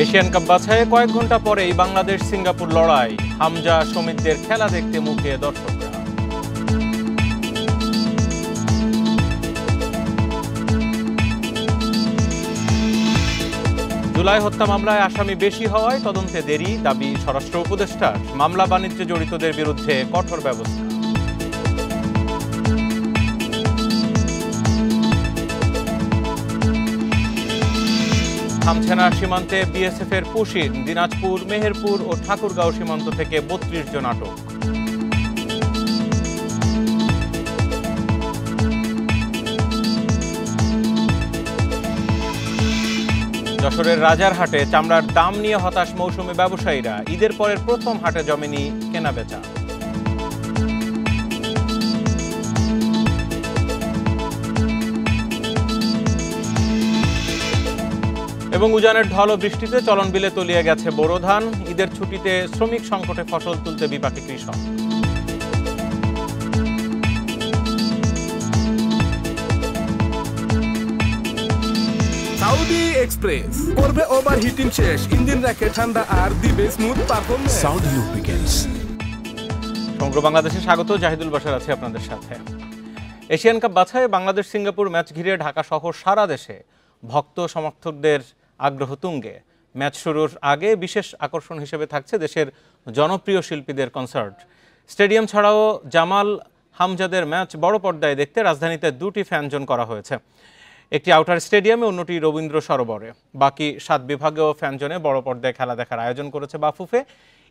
Asian cup বাছাইয়ে কয়েক ঘন্টা পরেই বাংলাদেশ সিঙ্গাপুর লড়াই। হামজা সমিতদের খেলা দেখতে মুখে দর্শকরা। জুলাই হত্যা মামলায় আসামি বেশি হওয়ায় তদন্তে দেরি, দাবি স্বরাষ্ট্র উপদেষ্টার। মামলা বাণিজ্যে জড়িতদের বিরুদ্ধে কঠোর ব্যবস্থা। থামছে না সীমান্তে বিএসএফ এর পুশিন। দিনাজপুর, মেহেরপুর ও ঠাকুরগাঁও সীমান্ত থেকে ৩২ জন আটক। যশোরের রাজারহাটে চামড়ার দাম নিয়ে হতাশ মৌসুমী ব্যবসায়ীরা। ঈদের পরের প্রথম হাটে জমেনি কেনাবেচা। এবং উজানের ঢল ও বৃষ্টিতে চলন বিলে তলিয়ে গেছে বোরো ধান। ঈদের ছুটিতে শ্রমিক সংকটে ফসল তুলতে বিপাকে কৃষক। সাউদি এক্সপ্রেস করবে ওভারহিটিং শেষ, ইঞ্জিন রাখে ঠান্ডা আর দিবে স্মুথ পারফরম্যান্স। Southee lubricants. সমগ্র বাংলাদেশে স্বাগত, জাহিদুল বাশার আছে আপনাদের সাথে। এশিয়ান কাপ বাছাইয়ে বাংলাদেশ সিঙ্গাপুর ম্যাচ ঘিরে ঢাকা সহ সারা দেশে ভক্ত সমর্থকদের আগ্রহ তুঙ্গে। ম্যাচ শুরুর আগে বিশেষ আকর্ষণ হিসেবে থাকছে দেশের জনপ্রিয় শিল্পীদের কনসার্ট। স্টেডিয়াম ছাড়াও জামাল হামজাদের ম্যাচ বড় পর্দায় দেখতে রাজধানীতে 2টি ফ্যান জোন করা হয়েছে। একটি আউটার স্টেডিয়ামে, অন্যটি রবীন্দ্র সরোবরে। বাকি 7 বিভাগেও ফ্যান জোনে বড় পর্দায় খেলা দেখার আয়োজন করেছে বাফুফে।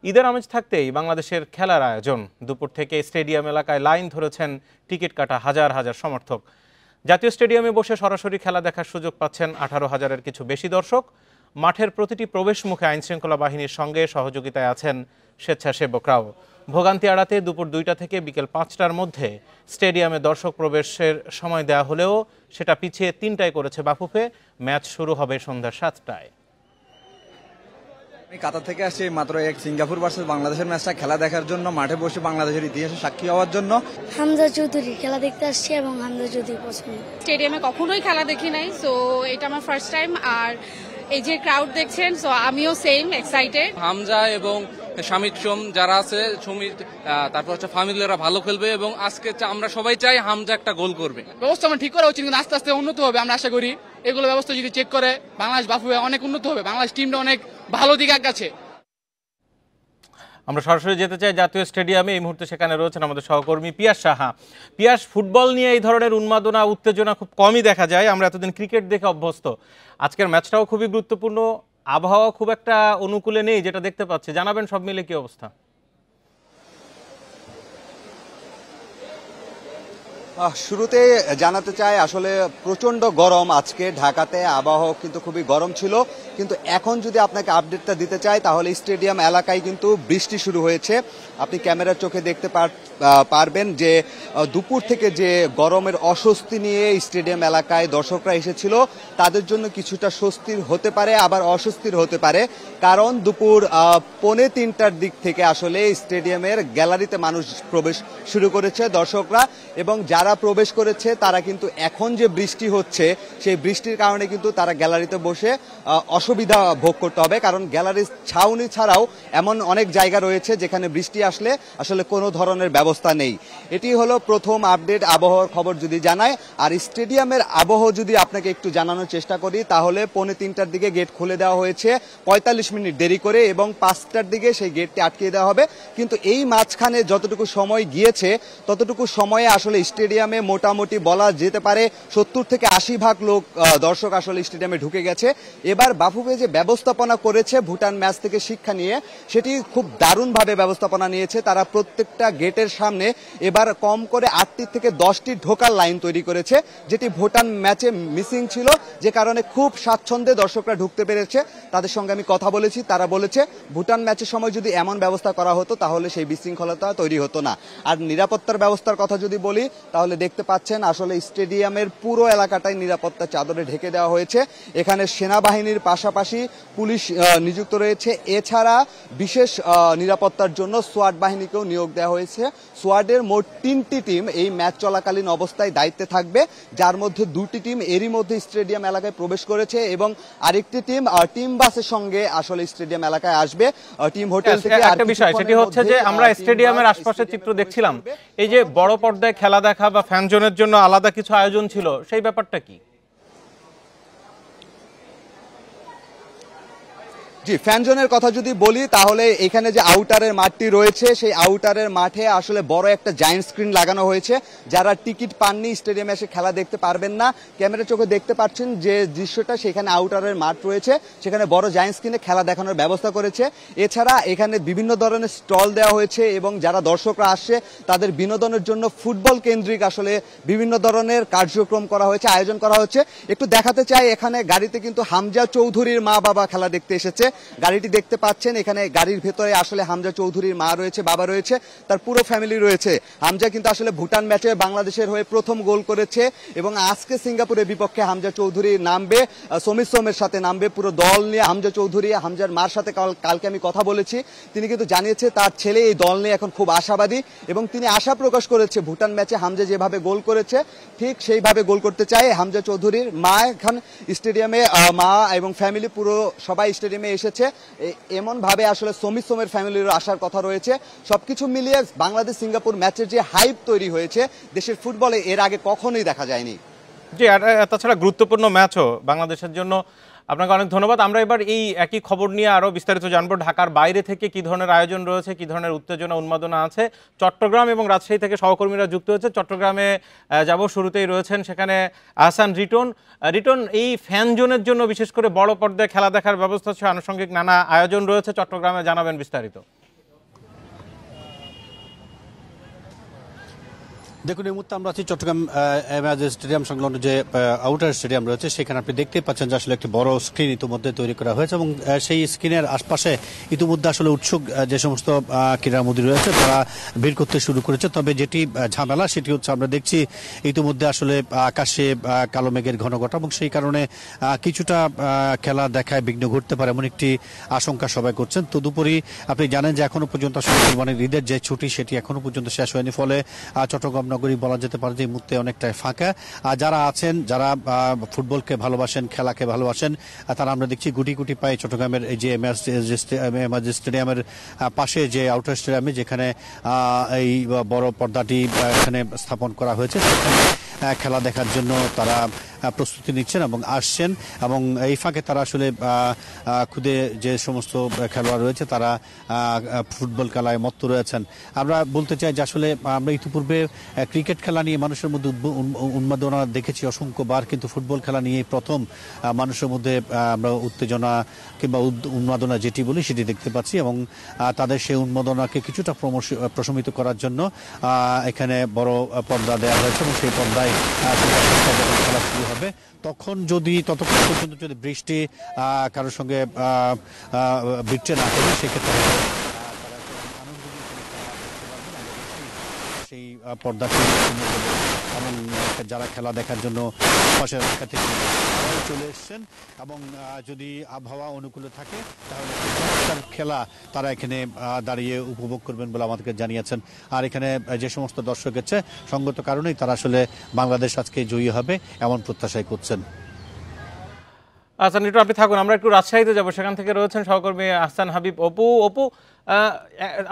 ঈদের আমেজ থাকতেই বাংলাদেশের খেলার আয়োজন। দুপুর থেকে স্টেডিয়াম এলাকায় লাইন ধরেছেন টিকিট কাটা হাজার হাজার সমর্থক। জাতীয় স্টেডিয়ামে বসে সরাসরি খেলা দেখার সুযোগ পাচ্ছেন 18,000-এর কিছু বেশি দর্শক। মাঠের প্রতিটি প্রবেশ মুখে আইনশৃঙ্খলা বাহিনীর সঙ্গে সহযোগিতায় আছেন স্বেচ্ছাসেবকরাও। ভোগান্তি এড়াতে দুপুর 2টা থেকে বিকেল 5টার মধ্যে স্টেডিয়ামে দর্শক প্রবেশের সময় দেওয়া হলেও সেটা পিছিয়ে 3টায় করেছে বাফুফে। ম্যাচ শুরু হবে সন্ধ্যা 7টায়। আমি কাতার থেকে আসছি মাত্র সিঙ্গাপুর ভার্সেস বাংলাদেশের ম্যাচটা খেলা দেখার জন্য, মাঠে বসে বাংলাদেশের ইতিহাসে সাক্ষী হওয়ার জন্য। হামজা চৌধুরী খেলা দেখতে আসছি এবং হামজা চৌধুরী পছন্দ। স্টেডিয়ামে কখনোই খেলা দেখি নাই, সো এটা আমার ফার্স্ট টাইম। আর এই যে ক্রাউড দেখছেন, সো আমিও সেম এক্সাইটেড। হামজা এবং শামিক সোম যারা আছে, সুমিত, তারপর হচ্ছে ফামিলিরা ভালো খেলবে এবং আজকে আমরা সবাই চাই হামজা একটা গোল করবে। ব্যবস্থা ঠিক করা উচিত, কিন্তু আস্তে আস্তে উন্নত হবে আমরা আশা করি। এগুলো ব্যবস্থা যদি চেক করে বাংলাদেশ বাফুফে অনেক উন্নত হবে, বাংলাদেশ টিমটা অনেক ভালো দিকে আগাচ্ছে। আমরা সরাসরি যেতে চাই জাতীয় স্টেডিয়ামে। এই মুহূর্তে সেখানে রয়েছেন আমাদের সহকর্মী পিয়াস সাহা। পিয়াস, ফুটবল নিয়ে এই ধরনের উন্মাদনা, উত্তেজনা খুব কমই দেখা যায়। আমরা এতদিন ক্রিকেট দেখে অভ্যস্ত। আজকের ম্যাচটাও খুবই গুরুত্বপূর্ণ। আবহাওয়া খুব একটা অনুকূলে নেই যেটা দেখতে পাচ্ছি। জানাবেন সব মিলে কি অবস্থা? শুরুতে জানাতে চাই আসলে প্রচন্ড গরম আজকে ঢাকাতে। আবহাওয়া কিন্তু খুবই গরম ছিল, কিন্তু এখন যদি আপনাকে আপডেটটা দিতে চাই তাহলে স্টেডিয়াম এলাকায় কিন্তু বৃষ্টি শুরু হয়েছে। আপনি ক্যামেরার চোখে দেখতে পারবেন যে দুপুর থেকে যে গরমের অস্বস্তি নিয়ে স্টেডিয়াম এলাকায় দর্শকরা এসেছিল, তাদের জন্য কিছুটা স্বস্তির হতে পারে, আবার অস্বস্তির হতে পারে। কারণ দুপুর 2:45টার দিক থেকে আসলে স্টেডিয়ামের গ্যালারিতে মানুষ প্রবেশ শুরু করেছে দর্শকরা, এবং যারা প্রবেশ করেছে তারা কিন্তু এখন যে বৃষ্টি হচ্ছে সেই বৃষ্টির কারণে কিন্তু তারা গ্যালারিতে বসে অসুবিধা ভোগ করতে হবে। কারণ গ্যালারির ছাউনি ছাড়াও এমন অনেক জায়গা রয়েছে যেখানে বৃষ্টি আসলে আসলে কোনো ধরনের ব্যবস্থা নেই। এটি হলো প্রথম আপডেট আবহাওয়ার খবর যদি জানায়। আর স্টেডিয়ামের আবহাওয়া যদি আপনাকে একটু জানানোর চেষ্টা করি তাহলে 2:45টার দিকে গেট খুলে দেওয়া হয়েছে 45 মিনিট দেরি করে, এবং 5টার দিকে সেই গেটটি আটকে দেওয়া হবে। কিন্তু এই মাঝখানে যতটুকু সময় গিয়েছে ততটুকু সময়ে আসলে স্টেডিয়ামে মোটামুটি বলা যেতে পারে 70 থেকে 80 ভাগ লোক দর্শক আসলে স্টেডিয়ামে ঢুকে গেছে। এবার বাফুফে যে ব্যবস্থাপনা করেছে ভুটান ম্যাচ থেকে শিক্ষা নিয়ে, সেটি খুব দারুণভাবে ব্যবস্থাপনা নিয়েছে। তারা প্রত্যেকটা গেটের সামনে এবার কম করে 8টি থেকে 10টি ঢোকার লাইন তৈরি করেছে, যেটি ভুটান ম্যাচে মিসিং ছিল, যে কারণে খুব স্বাচ্ছন্দ্যে দর্শকরা ঢুকতে পেরেছে। তাদের সঙ্গে আমি কথা বলেছি, তারা বলেছে ভুটান ম্যাচের সময় যদি এমন ব্যবস্থা করা হতো তাহলে সেই বিশৃঙ্খলতা তৈরি হতো না। আর নিরাপত্তার ব্যবস্থার কথা যদি বলি তাহলে দেখতে পাচ্ছেন আসলে স্টেডিয়ামের পুরো এলাকাটাই নিরাপত্তা চাদরে ঢেকে দেওয়া হয়েছে। এখানে সেনাবাহিনীর পাশাপাশি পাশাপাশি পুলিশ নিযুক্ত রয়েছে। এছাড়া বিশেষ নিরাপত্তার জন্য সোয়াট বাহিনীকেও নিয়োগ দেওয়া হয়েছে। সোয়াটের মোট 3টি টিম এই ম্যাচ চলাকালীন অবস্থায় দায়িত্বে থাকবে, যার মধ্যে 2টি টিম এরই মধ্যে স্টেডিয়াম এলাকায় প্রবেশ করেছে এবং আরেকটি টিম বাসের সঙ্গে আসলে স্টেডিয়াম এলাকায় আসবে। টিম হোটেল থেকে একটা বিষয় সেটি হচ্ছে যে আমরা স্টেডিয়ামের আশপাশের চিত্র দেখছিলাম, এই যে বড় পর্দায় খেলা দেখা বা ফ্যান জোনের জন্য আলাদা কিছু আয়োজন ছিল, সেই ব্যাপারটা কি? জি, ফ্যান জোনের কথা যদি বলি তাহলে এখানে যে আউটারের মাঠটি রয়েছে সেই আউটারের মাঠে আসলে বড় একটা জায়ান্ট স্ক্রিন লাগানো হয়েছে। যারা টিকিট পাননি স্টেডিয়ামে এসে খেলা দেখতে পারবেন না। ক্যামেরা চোখে দেখতে পাচ্ছেন যে দৃশ্যটা, সেখানে আউটারের মাঠ রয়েছে, সেখানে বড় জায়ান্ট স্ক্রিনে খেলা দেখানোর ব্যবস্থা করেছে। এছাড়া এখানে বিভিন্ন ধরনের স্টল দেওয়া হয়েছে এবং যারা দর্শকরা আসছে তাদের বিনোদনের জন্য ফুটবল কেন্দ্রিক আসলে বিভিন্ন ধরনের কার্যক্রম করা হয়েছে, আয়োজন করা হচ্ছে। একটু দেখাতে চাই, এখানে গাড়িতে কিন্তু হামজা চৌধুরীর মা বাবা খেলা দেখতে এসেছে। গাড়িটি দেখতে পাচ্ছেন, এখানে গাড়ির ভেতরে আসলে হামজা চৌধুরীর মা রয়েছে, বাবা রয়েছে, তার পুরো ফ্যামিলি রয়েছে। হামজা কিন্তু আসলে ভুটান ম্যাচে বাংলাদেশের হয়ে প্রথম গোল করেছে এবং আজকে সিঙ্গাপুরের বিপক্ষে হামজা চৌধুরী নামবে, সমীর সোমের সাথে নামবে পুরো দল নিয়ে। হামজা চৌধুরী, হামজার মার সাথে কালকে আমি কথা বলেছি, তিনি কিন্তু জানিয়েছে তার ছেলে এই দল নিয়ে এখন খুব আশাবাদী এবং তিনি আশা প্রকাশ করেছে ভুটান ম্যাচে হামজা যেভাবে গোল করেছে ঠিক সেইভাবে গোল করতে চায়। হামজা চৌধুরীর মা এখন স্টেডিয়ামে, মা এবং ফ্যামিলি পুরো সবাই স্টেডিয়ামে এসেছে। এমন ভাবে আসলে সমীর সোমের ফ্যামিলির আসার কথা রয়েছে। সবকিছু মিলিয়ে বাংলাদেশ সিঙ্গাপুর ম্যাচের যে হাইপ তৈরি হয়েছে দেশের ফুটবলে এর আগে কখনোই দেখা যায়নি। জি, আর তাছাড়া গুরুত্বপূর্ণ ম্যাচও বাংলাদেশের জন্য। আপনাকে অনেক ধন্যবাদ। আমরা এবার এই একই খবর নিয়ে আরো বিস্তারিত জানবো। ঢাকার বাইরে থেকে কি ধরনের আয়োজন রয়েছে, কি ধরনের উত্তেজনা উন্মাদনা আছে। চট্টগ্রাম এবং রাজশাহী থেকে সহকর্মীরা যুক্ত হয়েছে। চট্টগ্রামে যাব, শুরুতেই রয়েছেন সেখানে আহসান রিটন। রিটন, এই ফ্যান জোনের জন্য বিশেষ করে বড় পর্দায় খেলা দেখার ব্যবস্থা সহ আনুষঙ্গিক নানা আয়োজন রয়েছে চট্টগ্রামে, জানাবেন বিস্তারিত। দেখুন, এই মুহূর্তে আমরা আছি চট্টগ্রাম স্টেডিয়াম সংলগ্ন যে আউটার স্টেডিয়াম রয়েছে, সেখানে আপনি দেখতেই পাচ্ছেন যে আসলে একটি বড় স্ক্রিন ইতিমধ্যে তৈরি করা হয়েছে এবং সেই স্ক্রিনের আশপাশে ইতিমধ্যে আসলে উৎসুক যে সমস্ত ক্রীড়ামোদী রয়েছে তারা ভিড় করতে শুরু করেছে। তবে যেটি ঝামেলা সেটি হচ্ছে আমরা দেখছি ইতিমধ্যে আসলে আকাশে কালো মেঘের ঘনঘটা এবং সেই কারণে কিছুটা খেলা দেখায় বিঘ্ন ঘটতে পারে এমন একটি আশঙ্কা সবাই করছেন। তদুপরি আপনি জানেন যে এখনো পর্যন্ত আসলে কুরবানির ঈদের যে ছুটি সেটি এখনো পর্যন্ত শেষ হয়নি, ফলে চট্টগ্রাম নগরী বলা যেতে পারে যে এই মুহূর্তে অনেকটাই ফাঁকা। যারা আছেন, যারা ফুটবলকে ভালোবাসেন, খেলাকে ভালোবাসেন, তারা আমরা দেখছি গুটি গুটি পায়ে চট্টগ্রামের এই যে এমআরজি স্টেডিয়ামের পাশে যে আউটার স্টেডিয়ামে যেখানে এই বড় পর্দাটি এখানে স্থাপন করা হয়েছে সেখানে খেলা দেখার জন্য তারা প্রস্তুতি নিচ্ছেন এবং আসছেন এবং এই ফাঁকে তারা আসলে খুদে যে সমস্ত খেলোয়াড় রয়েছে তারা ফুটবল খেলায় মত্ত রয়েছেন। আমরা বলতে চাই যে আসলে আমরা ইতিপূর্বে ক্রিকেট খেলা নিয়ে মানুষের মধ্যে উন্মাদনা দেখেছি অসংখ্যবার, কিন্তু ফুটবল খেলা নিয়ে প্রথম মানুষের মধ্যে আমরা উত্তেজনা কিংবা উন্মাদনা যেটি বলি সেটি দেখতে পাচ্ছি এবং তাদের সেই উন্মাদনাকে কিছুটা প্রশমিত করার জন্য এখানে বড় পর্দা দেওয়া হয়েছে এবং সেই পর্দায় খেলা শুরু হবে। ততক্ষণ পর্যন্ত যদি বৃষ্টি কারোর সঙ্গে বিচ্ছে না করে সেক্ষেত্রে সেই পর্দাটি এবং যারা খেলা দেখার জন্য পাশের এলাকা থেকে চলে এসছেন এবং যদি আবহাওয়া অনুকূলে থাকে তাহলে খেলা তারা এখানে দাঁড়িয়ে উপভোগ করবেন বলে আমাদেরকে জানিয়েছেন। আর এখানে যে সমস্ত দর্শক আছে সঙ্গত কারণেই তারা আসলে বাংলাদেশ আজকে জয়ী হবে এমন প্রত্যাশাই করছেন। আচ্ছা নিটু, আপনি থাকুন, আমরা একটু রাজশাহীতে যাবো। সেখান থেকে রয়েছেন সহকর্মী আহসান হাবিব। অপু,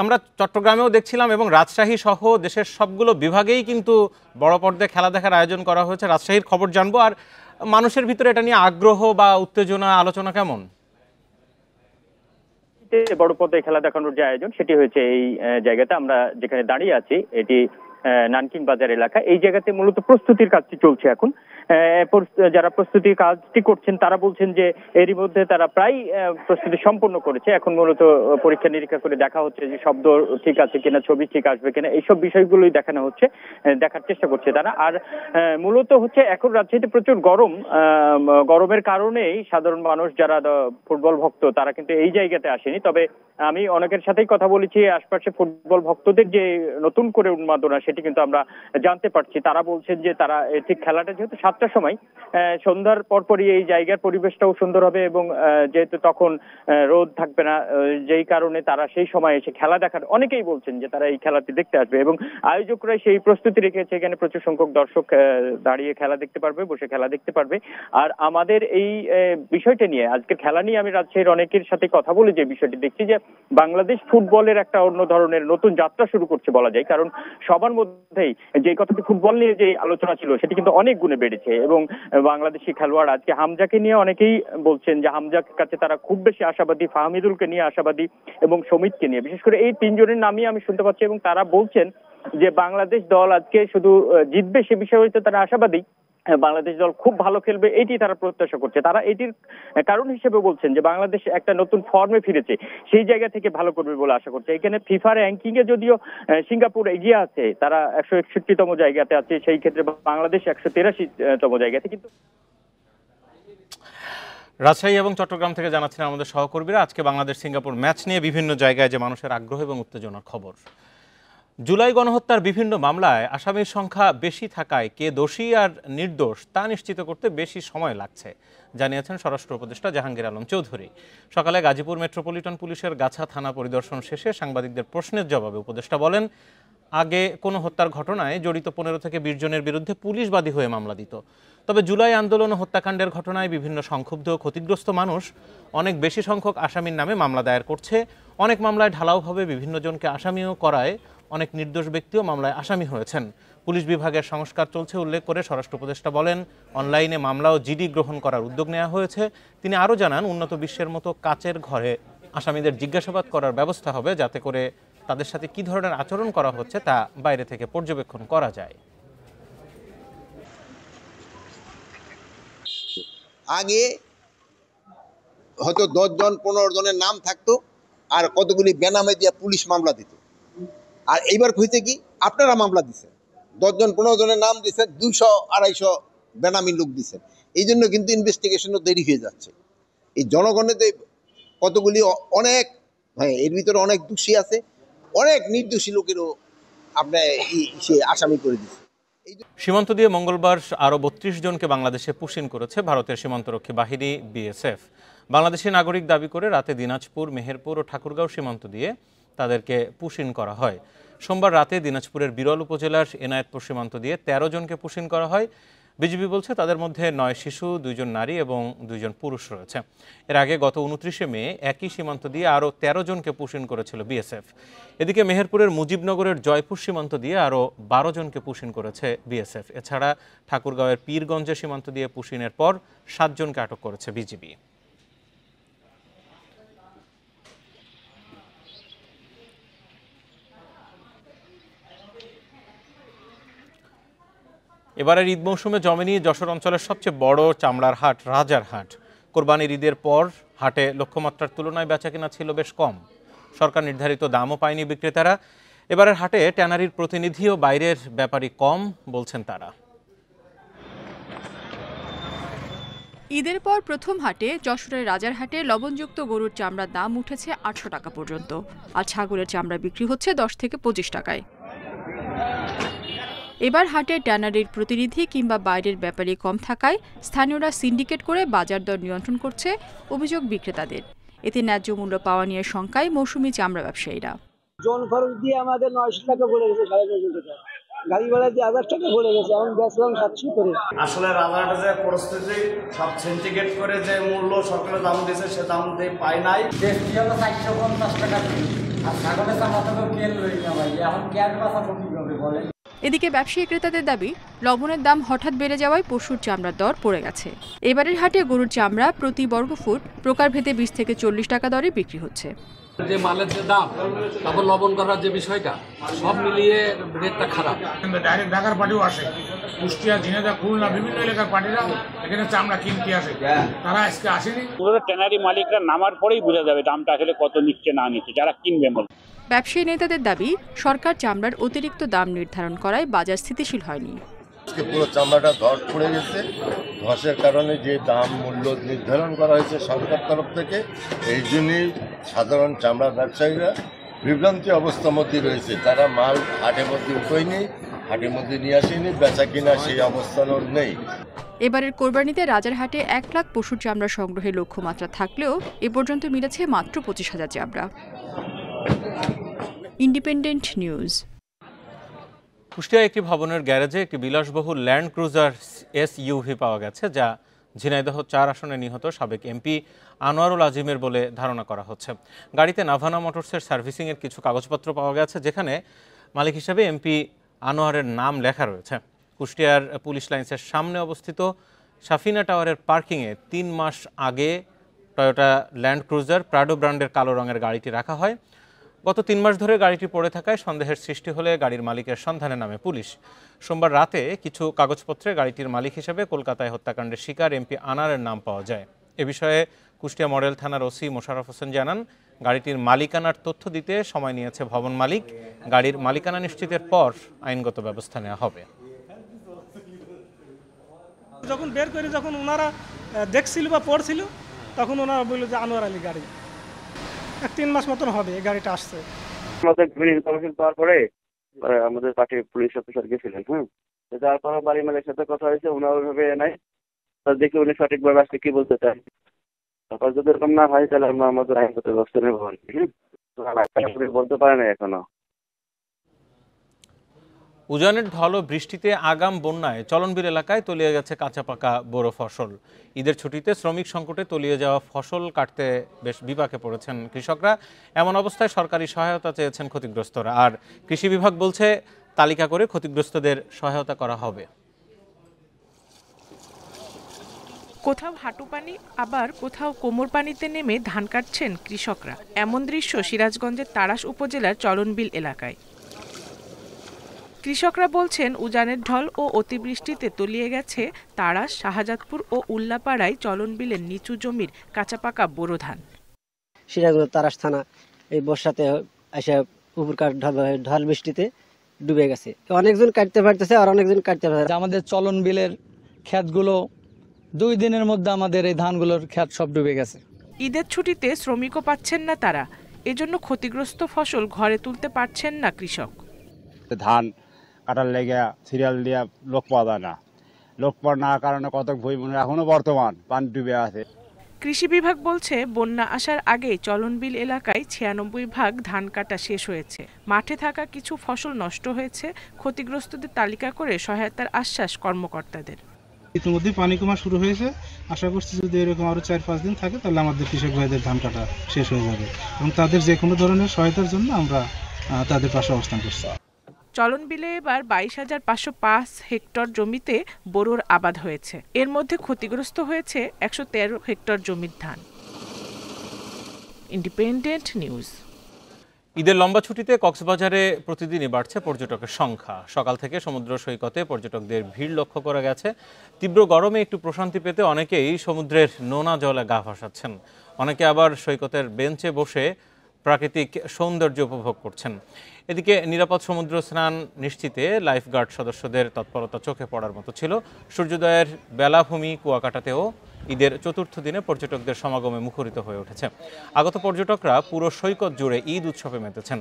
আমরা চট্টগ্রামেও দেখছিলাম এবং রাজশাহী সহ দেশের সবগুলো বিভাগেই কিন্তু বড় পর্দায় খেলা দেখার আয়োজন করা হয়েছে। রাজশাহীর খবর জানবো। আর মানুষের ভিতরে এটা নিয়ে আগ্রহ বা উত্তেজনা, আলোচনা কেমন? বড় পর্দায় খেলা দেখানোর যে আয়োজন সেটি হয়েছে এই জায়গাতে আমরা যেখানে দাঁড়িয়ে আছি, এটি নানকিং বাজার এলাকা। এই জায়গাতে মূলত প্রস্তুতির কাজটি চলছে এখন। যারা প্রস্তুতির কাজটি করছেন তারা বলছেন যে এরই মধ্যে তারা প্রায় প্রস্তুতি সম্পন্ন করেছে। এখন মূলত পরীক্ষা নিরীক্ষা করে দেখা হচ্ছে যে শব্দ ঠিক আছে কিনা, ছবি ঠিক আসবে কিনা, এইসব বিষয়গুলোই দেখানো হচ্ছে, দেখার চেষ্টা করছে তারা। আর মূলত হচ্ছে এখন রাজশাহীতে প্রচুর গরমের কারণেই সাধারণ মানুষ যারা ফুটবল ভক্ত তারা কিন্তু এই জায়গাতে আসেনি। তবে আমি অনেকের সাথেই কথা বলেছি, আশপাশে ফুটবল ভক্তদের যে নতুন করে উন্মাদনা সেটি কিন্তু আমরা জানতে পারছি। তারা বলছেন যে তারা ঠিক খেলাটা যেহেতু 7টার সময় সন্ধ্যার পরপরই এই জায়গার পরিবেশটাও সুন্দর হবে এবং যেহেতু তখন রোদ থাকবে না, যেই কারণে তারা সেই সময় এসে খেলা দেখার, অনেকেই বলছেন যে তারা এই খেলাটি দেখতে আসবে এবং আয়োজকরা সেই প্রস্তুতি রেখেছে। এখানে প্রচুর সংখ্যক দর্শক দাঁড়িয়ে খেলা দেখতে পারবে, বসে খেলা দেখতে পারবে। আর আমাদের এই বিষয়টা নিয়ে, আজকের খেলা নিয়ে আমি রাজশাহীর অনেকের সাথে কথা বলে যে বিষয়টি দেখছি যে বাংলাদেশ ফুটবলের একটা অন্য ধরনের নতুন যাত্রা শুরু করছে বলা যায়। কারণ সবার মধ্যেই যে কথাটি ফুটবল নিয়ে যে আলোচনা ছিল সেটি কিন্তু অনেক গুণে বেড়েছে এবং বাংলাদেশি খেলোয়াড় আজকে হামজাকে নিয়ে অনেকেই বলছেন যে হামজার কাছে তারা খুব বেশি আশাবাদী, ফাহমিদুলকে নিয়ে আশাবাদী এবং সমিতকে নিয়ে, বিশেষ করে এই তিনজনের নামই আমি শুনতে পাচ্ছি এবং তারা বলছেন যে বাংলাদেশ দল আজকে শুধু জিতবে সে বিষয়ে হয়তো তারা আশাবাদী, বাংলাদেশ দল খুব ভালো খেলবে এটি তারা প্রত্যাশা করছে। তারা এটির কারণ হিসেবে বলছেন যে বাংলাদেশ একটা নতুন ফর্মে ফিরেছে, সেই জায়গা থেকে ভালো করবে বলে আশা করছে। এখানে ফিফার র্যাঙ্কিং এ যদিও সিঙ্গাপুর এগিয়ে আছে, তারা 161তম জায়গাতে আছে, সেই ক্ষেত্রে বাংলাদেশ 183তম জায়গাতে। কিন্তু রাজশাহী এবং চট্টগ্রাম থেকে জানাচ্ছেন আমাদের সহকর্মীরা আজকে বাংলাদেশ সিঙ্গাপুর ম্যাচ নিয়ে বিভিন্ন জায়গায় যে মানুষের আগ্রহ এবং উত্তেজনার খবর। জুলাই গণহত্যার বিভিন্ন মামলায় আসামির সংখ্যা বেশি থাকায় কে দোষী আর নির্দোষ তা নিশ্চিত করতে বেশি সময় লাগছে, জানিয়েছেন স্বরাষ্ট্র উপদেষ্টা জাহাঙ্গীর আলম চৌধুরী। সকালে গাজীপুর মেট্রোপলিটন পুলিশের গাছা থানা পরিদর্শন শেষে সাংবাদিকদের প্রশ্নের জবাবে উপদেষ্টা বলেন, আগে কোনো হত্যার ঘটনায় জড়িত 15 থেকে 20 জনের বিরুদ্ধে পুলিশ বাদী হয়ে মামলা দিত। তবে জুলাই আন্দোলন ও হত্যাকাণ্ডের ঘটনায় বিভিন্ন সংক্ষুব্ধ ও ক্ষতিগ্রস্ত মানুষ অনেক বেশি সংখ্যক আসামির নামে মামলা দায়ের করছে। অনেক মামলায় ঢালাওভাবে বিভিন্ন জনকে আসামিও করায় অনেক নির্দোষ ব্যক্তিও মামলায় আসামি হয়েছেন। পুলিশ বিভাগের সংস্কার চলছে উল্লেখ করে স্বরাষ্ট্র উপদেষ্টা বলেন, অনলাইনে মামলা ও জিডি গ্রহণ করার উদ্যোগ নেওয়া হয়েছে। তিনি আরও জানান, উন্নত বিশ্বের মতো কাচের ঘরে আসামিদের জিজ্ঞাসাবাদ করার ব্যবস্থা হবে, যাতে করে তাদের সাথে কি ধরনের আচরণ করা হচ্ছে তা বাইরে থেকে পর্যবেক্ষণ করা যায়। আগে হয়তো 10 জন 15 জনের নাম থাকতো আর কতগুলি বেনামে দিয়ে পুলিশ মামলা দিত। আর এইবার হইতে কি আপনারা মামলা দিচ্ছেন, 10 জন 15 জনের নাম দিচ্ছেন, 200-250 বেনামি লোক দিচ্ছেন। এই জন্য কিন্তু ইনভেস্টিগেশনও দেরি হয়ে যাচ্ছে। এই জনগণের কতগুলি অনেক, হ্যাঁ এর ভিতরে অনেক দোষী আছে, অনেক নির্দোষী লোকেরও আপনার সে আসামি করে দিচ্ছে। সীমান্ত দিয়ে মঙ্গলবার আরও 32 জনকে বাংলাদেশে পুশিন করেছে ভারতের সীমান্তরক্ষী বাহিনী বিএসএফ। বাংলাদেশি নাগরিক দাবি করে রাতে দিনাজপুর, মেহেরপুর ও ঠাকুরগাঁও সীমান্ত দিয়ে তাদেরকে পুশিন করা হয়। সোমবার রাতে দিনাজপুরের বিরল উপজেলার এনায়েতপুর সীমান্ত দিয়ে 13 জনকে পুশিন করা হয়। বিজিবি বলছে তাদের মধ্যে 9 শিশু, 2 জন নারী এবং 2 জন পুরুষ রয়েছে। এর আগে গত 29শে মে একই সীমান্ত দিয়ে আরও 13 জনকে পুশিন করেছিল বিএসএফ। এদিকে মেহেরপুরের মুজিবনগরের জয়পুর সীমান্ত দিয়ে আরও 12 জনকে পুশিন করেছে বিএসএফ। এছাড়া ঠাকুরগাঁওয়ের পীরগঞ্জের সীমান্ত দিয়ে পুশিনের পর 7 জনকে আটক করেছে বিজিবি। এবারের ঈদ মৌসুমে জমেনি যশোর অঞ্চলের সবচেয়ে বড় চামড়ার হাট রাজার হাট। কোরবানির ঈদের পর হাটে লক্ষ্যমাত্রার তুলনায় বেচাকেনা ছিল বেশ কম। সরকার নির্ধারিত দামও পায়নি বিক্রেতারা। এবারের হাটে ট্যানারির প্রতিনিধি ও বাইরের ব্যাপারী কম বলছেন তারা। ঈদের পর প্রথম হাটে যশোরের রাজার হাটে লবণযুক্ত গরুর চামড়ার দাম উঠেছে 800 টাকা পর্যন্ত, আর ছাগলের চামড়া বিক্রি হচ্ছে 10 থেকে 25 টাকায়। এবার হাটে ট্যানারির প্রতিনিধি কিংবা বাইরের ব্যাপারী কম থাকায় স্থানীয়রা সিন্ডিকেট করে বাজার দর নিয়ন্ত্রণ করছে অভিযোগ বিক্রেতাদের। এতে ন্যায্য মূল্য পাওয়া নিয়ে শঙ্কায় মৌসুমি চামড়া ব্যবসায়ীরা। জন খরচ দিয়ে আমাদের 900 টাকা পড়ে গেছে, 950 টাকা গাড়ি ভাড়া দিয়ে 1000 টাকা পড়ে গেছে, এখন বেচলাম 700 করে। আসলে রাজারহাটে যে পরিস্থিতি, সব সিন্ডিকেট করে যে মূল্য সরকারের দাম দিয়েছে সে দাম দিয়ে পাই নাই। 450 টাকা আর ছাগলের চামড়া তো কেন লই না ভাই, এখন কেন বাঁচাবো কিভাবে বলেন। এদিকে ব্যবসায়ী ক্রেতাদের দাবি, লবণের দাম হঠাৎ বেড়ে যাওয়ায় পশুর চামড়ার দর পড়ে গেছে। এবারের হাটে গরুর চামড়া প্রতি বর্গফুট প্রকারভেদে 20 থেকে 40 টাকা দরে বিক্রি হচ্ছে। যে মালের যে দাম, তারপর লবণ করার যে বিষয়টা, সব মিলিয়ে রেটটা খারাপ। ডাইরেক্ট ঢাকার পার্টিও আসে, কুষ্টিয়া, ঝিনাইদহ, খুলনা বিভিন্ন এলাকার পার্টিরা এখানে চামড়া কিনতে আসে, তারা আজকে আসেনি। ট্যানারি মালিকরা নামার পরেই বোঝা যাবে দামটা আসলে কত নিচ্ছে না নিচ্ছে, যারা কিনবে। ব্যবসায়ী নেতাদের দাবি, সরকার চামড়ার অতিরিক্ত দাম নির্ধারণ করায় বাজার স্থিতিশীল হয়নি। পুরো চামড়াটা ধস পড়ে গেছে, ধসের কারণে যে দাম মূল্য নির্ধারণ করা হয়েছে সরকার তরফ থেকে, এই জন্যই সাধারণ চামড়া ব্যবসায়ীরা বিভ্রান্তি অবস্থার মধ্যে রয়েছে। তারা মাল হাটের মধ্যে উঠোয়নি, হাটের মধ্যে নিয়ে আসেনি, বেচা কিনা সেই অবস্থানও নেই। এবারের কোরবানিতে রাজারহাটে 1 লাখ পশুর চামড়া সংগ্রহের লক্ষ্যমাত্রা থাকলেও এ পর্যন্ত মিলেছে মাত্র 25,000 চামড়া। Independent news. কুষ্টিয়ায় একটি ভবনের গ্যারেজে একটি বিলাসবহুল ল্যান্ড ক্রুজার এসইউভি পাওয়া গেছে, যা ঝিনাইদহ 4 আসনে নিহত সাবেক এমপি আনোয়ারুল আজিমের বলে ধারণা করা হচ্ছে। গাড়িতে নাভানা মোটরসের সার্ভিসিংয়ের কিছু কাগজপত্র পাওয়া গেছে, যেখানে মালিক হিসেবে এমপি আনোয়ারের নাম লেখা রয়েছে। কুষ্টিয়ার পুলিশ লাইন্সের সামনে অবস্থিত সাফিনা টাওয়ারের পার্কিংয়ে 3 মাস আগে টয়োটা ল্যান্ড ক্রুজার প্রাডো ব্র্যান্ডের কালো রঙের গাড়িটি রাখা হয়। গত 3 মাস ধরে গাড়িটি পড়ে থাকায় সন্দেহের সৃষ্টি হলে গাড়ির মালিকের সন্ধানে নামে পুলিশ। সোমবার রাতে কিছু কাগজপত্রে গাড়িটির মালিক হিসেবে কলকাতায় হত্যাকাণ্ডের শিকার এমপি আনারের নাম পাওয়া যায়। এ বিষয়ে কুষ্টিয়া মডেল থানার ওসি মোশাররফ হোসেন জানান, গাড়িটির মালিকানার তথ্য দিতে সময় নিয়েছে ভবন মালিক। গাড়ির মালিকানা নিশ্চিতের পর আইনগত ব্যবস্থা নেওয়া হবে। যখন বের করে যখন ওনারা দেখছিল বা পড়ছিল, তখন ওনারা বললো যে আনোয়ার আলী গাড়ি। 3 মাস মতন হবে এই গাড়িটা আসছে। আমাদের ইনফরমেশন পাওয়ার পরে আমাদের পার্টির পুলিশ অফিসার গেছিলেন। তারপরে বাড়ির মালিকের সাথে কথা হয়েছে, ওনার ওইভাবে নাই, দেখি উনি সঠিকভাবে আসলে কি বলতে চান। তারপর যদি এরকম না হয় তাহলে আমরা আমাদের আইনগত ব্যবস্থা নেব আর কি। বলতে পারে না এখনো। উজানের ঢল ও বৃষ্টিতে আগাম বন্যায় চলনবিল এলাকায় তলিয়ে গেছে কাঁচা পাকা বোরো ফসল। ঈদের ছুটিতে শ্রমিক সংকটে তলিয়ে যাওয়া ফসল কাটতে বেশ বিপাকে পড়েছেন কৃষকরা। এমন অবস্থায় সরকারি সহায়তা চেয়েছেন ক্ষতিগ্রস্তরা। আর কৃষি বিভাগ বলছে, তালিকা করে ক্ষতিগ্রস্তদের সহায়তা করা হবে। কোথাও হাঁটু পানি, আবার কোথাও কোমর পানিতে নেমে ধান কাটছেন কৃষকরা। এমন দৃশ্য সিরাজগঞ্জের তাড়াশ উপজেলার চলনবিল এলাকায়। কৃষকরা বলছেন, উজানের ঢল ও অতিবৃষ্টিতে তলিয়ে গেছে তাড়াশ, শাহজাদপুর ও উল্লাপাড়ায় চলনবিলের নিচু জমির কাঁচাপাকা বোরো ধান। সিরাজগঞ্জ তাড়াশ থানা এই বর্ষাতে এসে উপরকার ঢল বৃষ্টিতে ডুবে গেছে। অনেকজন কাটতে পারতেছে আর অনেকজন কাটতে পারতেছে। আমাদের চলনবিলের ক্ষেতগুলো 2 দিনের মধ্যে আমাদের এই ধানগুলোর ক্ষেত সব ডুবে গেছে। ঈদের ছুটিতে শ্রমিকও পাচ্ছেন না তারা, এজন্য ক্ষতিগ্রস্ত ফসল ঘরে তুলতে পারছেন না কৃষক। ধান কাটার লেগে সিরিয়াল দিয়ে লোক পাওয়া যায় না, লোক পাওয়ার না কারণে কত ভুই মনে এখনো বর্তমান পানি ডুবে আছে। কৃষি বিভাগ বলছে, বন্যা আসার আগে চলনবিল এলাকায় 96 ভাগ ধান কাটা শেষ হয়েছে। মাঠে থাকা কিছু ফসল নষ্ট হয়েছে। ক্ষতিগ্রস্তদের তালিকা করে সহায়তার আশ্বাস কর্মকর্তাদের। ইতিমধ্যে পানি কমা শুরু হয়েছে। আশা করছি যদি এরকম আরো 4-5 দিন থাকে তাহলে আমাদের কৃষক ভাইদের ধান কাটা শেষ হয়ে যাবে এবং তাদের যে কোনো ধরনের সহায়তার জন্য আমরা তাদের পাশে অবস্থান করছি। চলনবিলে এবার 22,505 হেক্টর জমিতে বোরোর আবাদ হয়েছে। এর মধ্যে ক্ষতিগ্রস্ত হয়েছে 113 হেক্টর জমির ধান। Independent news. ঈদের লম্বা ছুটিতে কক্সবাজারে প্রতিদিনই বাড়ছে পর্যটকের সংখ্যা। সকাল থেকে সমুদ্র সৈকতে পর্যটকদের ভিড় লক্ষ্য করা গেছে। তীব্র গরমে একটু প্রশান্তি পেতে অনেকেই সমুদ্রের নোনা জলে গা ভাসাচ্ছেন। অনেকে আবার সৈকতের বেঞ্চে বসে প্রাকৃতিক সৌন্দর্য উপভোগ করছেন। এদিকে নিরাপদ সমুদ্র স্নান নিশ্চিতে লাইফগার্ড সদস্যদের তৎপরতা চোখে পড়ার মতো ছিল। সূর্যোদয়ের বেলাভূমি কুয়াকাটাতেও ঈদের চতুর্থ দিনে পর্যটকদের সমাগমে মুখরিত হয়ে উঠেছে। আগত পর্যটকরা পুরো সৈকত জুড়ে ঈদ উৎসবে মেতেছেন।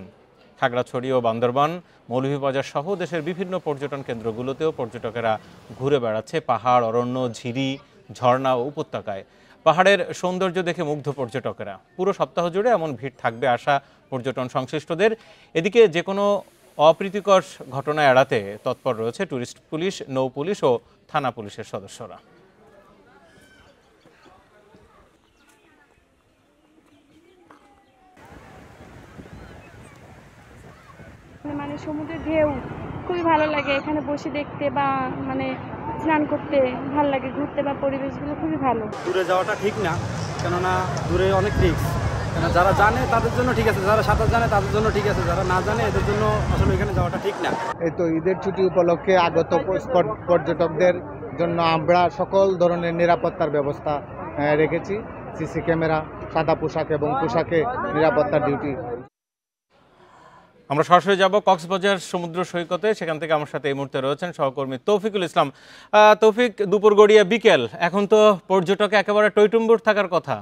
খাগড়াছড়ি ও বান্দরবান, মৌলভীবাজার সহ দেশের বিভিন্ন পর্যটন কেন্দ্রগুলোতেও পর্যটকেরা ঘুরে বেড়াচ্ছে পাহাড়, অরণ্য, ঝিরি, ঝর্ণা ও উপত্যকায়। পাহাড়ের সৌন্দর্য দেখে মুগ্ধ পর্যটকেরা। পুরো সপ্তাহ জুড়ে এমন ভিড় থাকবে আশা পর্যটন সংশ্লিষ্টদের। এদিকে যে কোনো অপ্রীতিকর ঘটনা এড়াতে তৎপর রয়েছে টুরিস্ট পুলিশ, নৌ পুলিশ ও থানা পুলিশের সদস্যরা। মানে সমুদ্রের ঢেউ খুবই ভালো লাগে, এখানে বসে দেখতে বা মানে স্নান করতে ভালো লাগে, ঘুরতে বা পরিবেশগুলো খুবই ভালো। দূরে যাওয়াটা ঠিক না, কেননা দূরে অনেক রিস্ক। কেন যারা জানে তাদের জন্য ঠিক আছে, যারা সাঁতার জানে তাদের জন্য ঠিক আছে, যারা না জানে এদের জন্য আসলে এখানে যাওয়াটা ঠিক না। এই তো ঈদের ছুটি উপলক্ষে আগত পর্যটকদের জন্য আমরা সকল ধরনের নিরাপত্তার ব্যবস্থা রেখেছি। সিসি ক্যামেরা, সাদা পোশাক এবং পোশাকে নিরাপত্তার ডিউটি। আমরা সরাসরি যাব কক্সবাজার সমুদ্র সৈকতে। সেখান থেকে আমার সাথে এই মুহূর্তে রয়েছেন সহকর্মী তৌফিকুল ইসলাম। তৌফিক, দুপুর গড়িয়ে বিকেল, এখন তো পর্যটক একেবারে টইটুম্বুর থাকার কথা।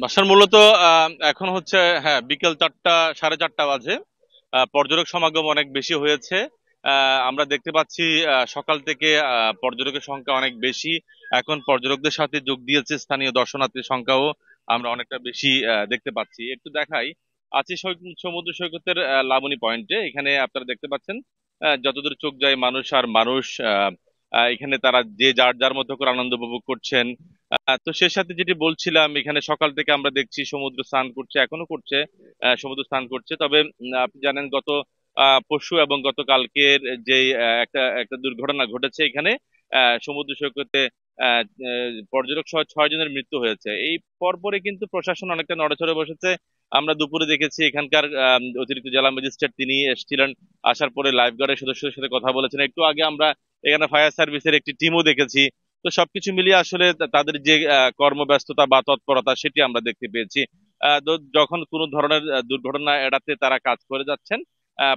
বাসার মূলত এখন হচ্ছে বিকেল 4টা, 4:30 বাজে। পর্যটক সমাগম অনেক বেশি হয়েছে। আমরা দেখতে পাচ্ছি সকাল থেকে পর্যটকের সংখ্যা অনেক বেশি। এখন পর্যটকদের সাথে যোগ দিয়েছে স্থানীয় দর্শনার্থীর সংখ্যাও আমরা অনেকটা বেশি দেখতে পাচ্ছি। একটু দেখাই, আছি সমুদ্র সৈকতের লাবণী পয়েন্টে। এখানে আপনারা দেখতে পাচ্ছেন যতদূর চোখ যায় মানুষ আর মানুষ। এখানে তারা যে যার যার মতো করে আনন্দ উপভোগ করছেন। তো সে সাথে যেটি বলছিলাম, এখানে সকাল থেকে আমরা দেখছি সমুদ্র স্নান করছে, এখনো করছে, সমুদ্র স্নান করছে। তবে আপনি জানেন গত পরশু এবং গতকালকের যে একটা একটা দুর্ঘটনা ঘটেছে এখানে সমুদ্র সৈকতে পর্যটক সহ 6 জনের মৃত্যু হয়েছে। এই পরপরে কিন্তু প্রশাসন অনেকটা নড়েচড়ে বসেছে। আমরা দুপুরে দেখেছি এখানকার অতিরিক্ত জেলা ম্যাজিস্ট্রেট তিনি এসেছিলেন, আসার পরে লাইফ গার্ডের সদস্যদের সাথে কথা বলেছেন। একটু আগে আমরা এখানে ফায়ার সার্ভিসের একটি টিমও দেখেছি। তো সবকিছু মিলিয়ে আসলে তাদের যে কর্মব্যস্ততা বা তৎপরতা সেটি আমরা দেখতে পেয়েছি। যখন কোনো ধরনের দুর্ঘটনা এড়াতে তারা কাজ করে যাচ্ছেন।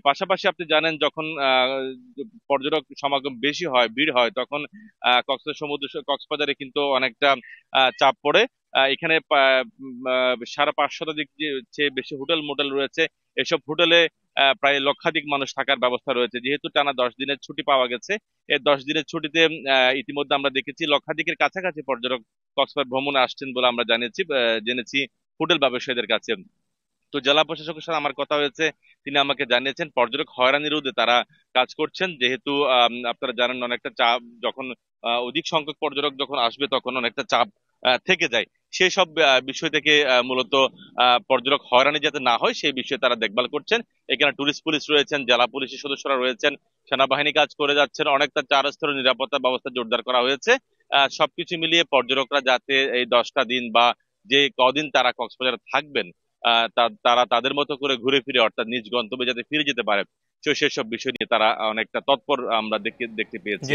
পাশাপাশি আপনি জানেন যখন পর্যটক সমাগম বেশি হয়, ভিড় হয়, তখন কক্সবাজারে কিন্তু অনেকটা চাপ পড়ে। এখানে 550 শতাধিক চেয়ে বেশি হোটেল মোটেল রয়েছে। এসব হোটেলে প্রায় লক্ষাধিক মানুষ থাকার ব্যবস্থা রয়েছে। যেহেতু টানা 10 দিনের ছুটি পাওয়া গেছে, এই 10 দিনের ছুটিতে ইতিমধ্যে আমরা দেখেছি লক্ষাধিকের কাছাকাছি পর্যটক কক্সবাজার ভ্রমণে আসছেন বলে আমরা জেনেছি হোটেল ব্যবসায়ীদের কাছে। তো জেলা প্রশাসকের সাথে আমার কথা হয়েছে, তিনি আমাকে জানিয়েছেন পর্যটক হয়রানির বিরুদ্ধে তারা কাজ করছেন। যেহেতু আপনারা জানেন অনেকটা চাপ, যখন অধিক সংখ্যক পর্যটক যখন আসবে তখন অনেকটা চাপ থেকে যায়। সেই সব বিষয় থেকে মূলত পর্যটক হয়রানি যাতে না হয় সেই বিষয়ে তারা দেখভাল করছেন। এখানে টুরিস্ট পুলিশ রয়েছেন, জেলা পুলিশের সদস্যরা রয়েছেন, সেনাবাহিনী কাজ করে যাচ্ছেন। অনেকটা 4 স্তরের নিরাপত্তা ব্যবস্থা জোরদার করা হয়েছে। সবকিছু মিলিয়ে পর্যটকরা যাতে এই 10টা দিন বা যে কদিন তারা কক্সবাজারে থাকবেন তারা তাদের মতো করে ঘুরে ফিরে অর্থাৎ নিজ গন্তব্যে যাতে ফিরে যেতে পারে, সেসব বিষয় নিয়ে তারা অনেকটা তৎপর আমরা দেখতে পেয়েছি।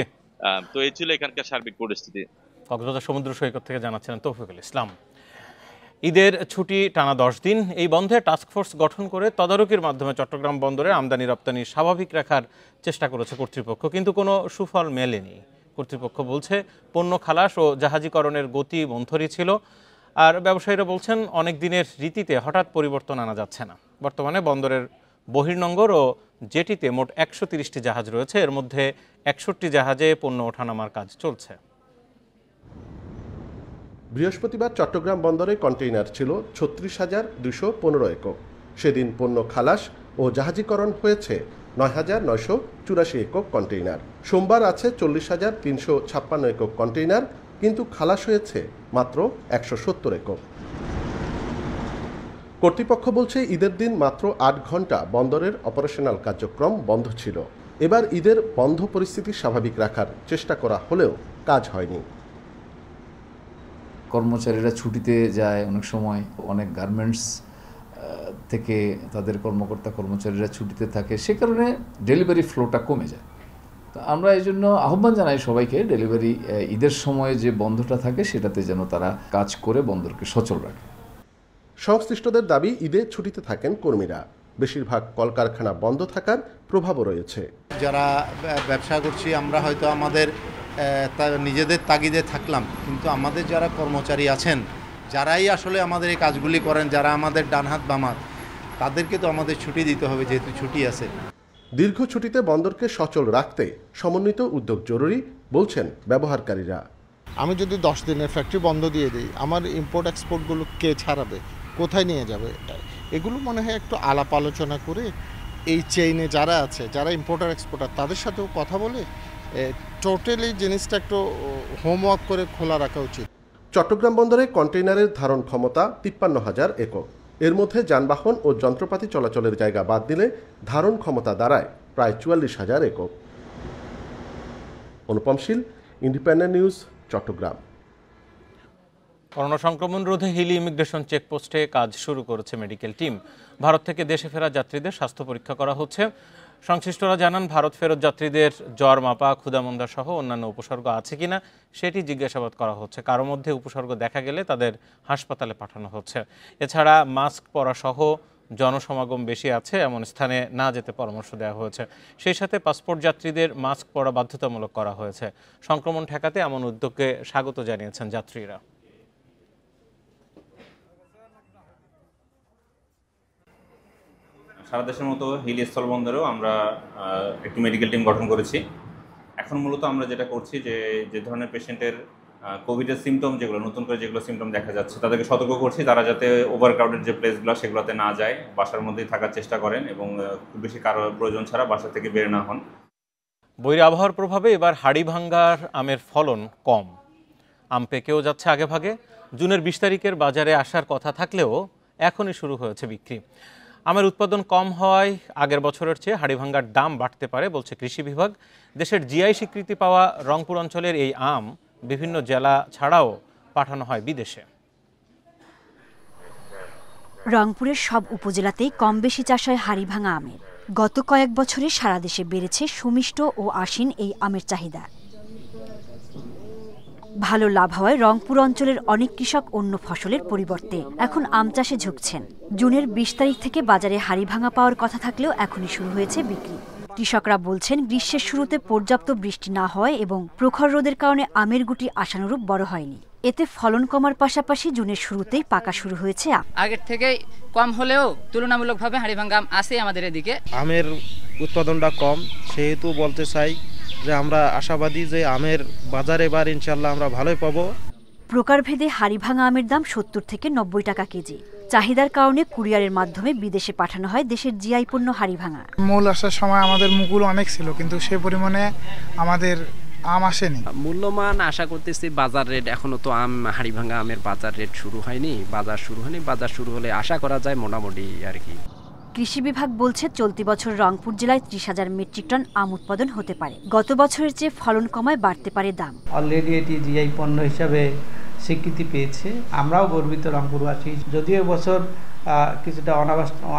তো এই ছিল এখানকার সার্বিক পরিস্থিতি। কক্সবাজার সমুদ্র সৈকত থেকে জানাচ্ছিলেন তৌফিকুল ইসলাম। ঈদের ছুটি টানা 10 দিন, এই বন্ধে টাস্কফোর্স গঠন করে তদারকির মাধ্যমে চট্টগ্রাম বন্দরে আমদানি রপ্তানি স্বাভাবিক রাখার চেষ্টা করেছে কর্তৃপক্ষ, কিন্তু কোনো সুফল মেলেনি। কর্তৃপক্ষ বলছে পণ্য খালাস ও জাহাজীকরণের গতি মন্থরই ছিল। আর ব্যবসায়ীরা বলছেন অনেক দিনের রীতিতে হঠাৎ পরিবর্তন আনা যাচ্ছে না। বর্তমানে বন্দরের বহির্নোঙর ও জেটিতে মোট 130টি জাহাজ রয়েছে, এর মধ্যে 61টি জাহাজে পণ্য ওঠানামার কাজ চলছে। বৃহস্পতিবার চট্টগ্রাম বন্দরে কন্টেইনার ছিল 36,215 একক। সেদিন পণ্য খালাস ও জাহাজীকরণ হয়েছে 9,984 একক কন্টেইনার। সোমবার আছে 40,356 একক কন্টেইনার, কিন্তু খালাস হয়েছে মাত্র 170 একক। কর্তৃপক্ষ বলছে ঈদের দিন মাত্র 8 ঘন্টা বন্দরের অপারেশনাল কার্যক্রম বন্ধ ছিল। এবার ঈদের বন্ধ পরিস্থিতি স্বাভাবিক রাখার চেষ্টা করা হলেও কাজ হয়নি। কর্মচারীরা ছুটিতে যায়, অনেক সময় অনেক গার্মেন্টস থেকে তাদের কর্মচারীরা ছুটিতে থাকে, সে কারণে ডেলিভারি ফ্লোটা কমে যায়। তো আমরা এই জন্য আহ্বান জানাই সবাইকে, ডেলিভারি ঈদের সময় যে বন্ধটা থাকে সেটাতে যেন তারা কাজ করে বন্দরকে সচল রাখে। সংশ্লিষ্টদের দাবি ঈদে ছুটিতে থাকেন কর্মীরা, বেশিরভাগ কলকারখানা বন্ধ থাকার প্রভাবও রয়েছে। যারা ব্যবসা করছি আমরা হয়তো আমাদের নিজেদের তাগিদে থাকলাম, কিন্তু আমাদের যারা কর্মচারী আছেন, যারাই আসলে আমাদের এই কাজগুলি করেন, যারা আমাদের ডানহাত বামহাত, তাদেরকে তো আমাদের ছুটি দিতে হবে, যেহেতু ছুটি আছে। দীর্ঘ ছুটিতে বন্দরকে সচল রাখতে সমন্বিত উদ্যোগ জরুরি বলছেন ব্যবহারকারীরা। আমি যদি 10 দিনের ফ্যাক্টরি বন্ধ দিয়ে দিই, আমার ইম্পোর্ট এক্সপোর্টগুলো কে ছাড়াবে, কোথায় নিয়ে যাবে? এগুলো মনে হয় একটু আলাপ আলোচনা করে এই চেইনে যারা আছে, যারা ইম্পোর্টার এক্সপোর্টার, তাদের সাথেও কথা বলে টোটালি জিনিসটা একটু হোমওয়ার্ক করে খোলা রাখা উচিত। চট্টগ্রাম বন্দরে কন্টেইনারের ধারণ ক্ষমতা 53,000 একক। এর মধ্যে যানবাহন ও যন্ত্রপাতি চলাচলের জায়গা বাদ দিলে ধারণ ক্ষমতা দাঁড়ায় প্রায় 44,000 একক। অনুপম শীল, ইন্ডিপেন্ডেন্ট নিউজ, চট্টগ্রাম। করোনা সংক্রমণ রোধে হিলি ইমিগ্রেশন চেকপোস্টে কাজ শুরু করেছে মেডিকেল টিম। ভারত থেকে দেশে ফেরা যাত্রীদের স্বাস্থ্য পরীক্ষা করা হচ্ছে। সংশ্লিষ্টরা জানান ভারত ফেরত যাত্রীদের জ্বর, মাপা, ক্ষুধামন্দা সহ অন্যান্য উপসর্গ আছে কিনা সেটি জিজ্ঞাসাবাদ করা হচ্ছে। কারো মধ্যে উপসর্গ দেখা গেলে তাদের হাসপাতালে পাঠানো হচ্ছে। এছাড়া মাস্ক পরা সহ জনসমাগম বেশি আছে এমন স্থানে না যেতে পরামর্শ দেওয়া হয়েছে। সেই সাথে পাসপোর্ট যাত্রীদের মাস্ক পরা বাধ্যতামূলক করা হয়েছে। সংক্রমণ ঠেকাতে এমন উদ্যোগকে স্বাগত জানিয়েছেন যাত্রীরা। সারা দেশের মতো হিলি স্থলবন্দরেও আমরা একটি মেডিকেল টিম গঠন করেছি। এখন মূলত আমরা যেটা করছি যে ধরনের পেশেন্টের কোভিডের সিমটম যেগুলো নতুন করে যেগুলো সিমটম দেখা যাচ্ছে তাদেরকে সতর্ক করছি তারা যাতে ওভারক্রাউডেড যে প্লেসগুলো সেগুলোতে না যায়, বাসার মধ্যেই থাকার চেষ্টা করেন এবং খুব বেশি কারো প্রয়োজন ছাড়া বাসা থেকে বের না হন। বৈরী আবহাওয়ার প্রভাবে এবার হাড়িভাঙ্গার আমের ফলন কম, আম পেকেও যাচ্ছে আগে ভাগে। জুনের 20 তারিখের বাজারে আসার কথা থাকলেও এখনই শুরু হয়েছে বিক্রি। আমের উৎপাদন কম হওয়ায় আগের বছরের চেয়ে হাড়িভাঙ্গার দাম বাড়তে পারে বলছে কৃষি বিভাগ। দেশের জিআই স্বীকৃতি পাওয়া রংপুর অঞ্চলের এই আম বিভিন্ন জেলা ছাড়াও পাঠানো হয় বিদেশে। রংপুরের সব উপজেলাতেই কম বেশি চাষ হয় হাড়িভাঙা আমের। গত কয়েক বছরে সারা দেশে বেড়েছে সুমিষ্ট ও আশিন এই আমের চাহিদা। ভালো লাভ হওয়ায় রংপুর অঞ্চলের অনেক কৃষক অন্য ফসলের পরিবর্তে এখন আম চাষে ঝুঁকছেন। জুনের 20 তারিখ থেকে বাজারে হাড়িভাঙা পাওয়ার কথা থাকলেও এখনই শুরু হয়েছে বিক্রি। কৃষকরা বলছেন গ্রীষ্মের শুরুতে পর্যাপ্ত বৃষ্টি না হয় এবং প্রখর রোদের কারণে আমের গুটি আশানুরূপ বড় হয়নি। এতে ফলন কমার পাশাপাশি জুনের শুরুতেই পাকা শুরু হয়েছে আম। আগের থেকে কম হলেও তুলনামূলকভাবে হাড়িভাঙ্গা আম আছে আমাদের এদিকে। আমের উৎপাদনটা কম, সেহেতু বলতে চাই যে আমরা আশাবাদী যে আমের বাজারে এবার ইনশাল্লাহ আমরা ভালোই পাবো। প্রকারভেদে হাড়িভাঙা আমের দাম 70 থেকে 90 টাকা কেজি। চাহিদার কারণে কুরিয়ারের মাধ্যমে বিদেশে পাঠানো হয় দেশের জিআই পণ্য হাড়িভাঙা। মূল আসার সময় আমাদের মুকুল অনেক ছিল, কিন্তু সে পরিমাণে আমাদের আম আসেনি। মূল্যমান আশা করতেছি বাজার রেট, এখনো তো হাড়িভাঙা আমের বাজার রেট শুরু হয়নি, বাজার শুরু হলে আশা করা যায় মোটামুটি আর কি। কৃষি বিভাগ বলছে চলতি বছর রংপুর জেলায় 30,000 মেট্রিক টন আম উৎপাদন হতে পারে। গত বছরের চেয়ে ফলন কমায় বাড়তে পারে দাম। অলরেডি এটি জিআই পণ্য হিসাবে স্বীকৃতি পেয়েছে, আমরাও গর্বিত রংপুরবাসী। যদিও বছর কিছুটা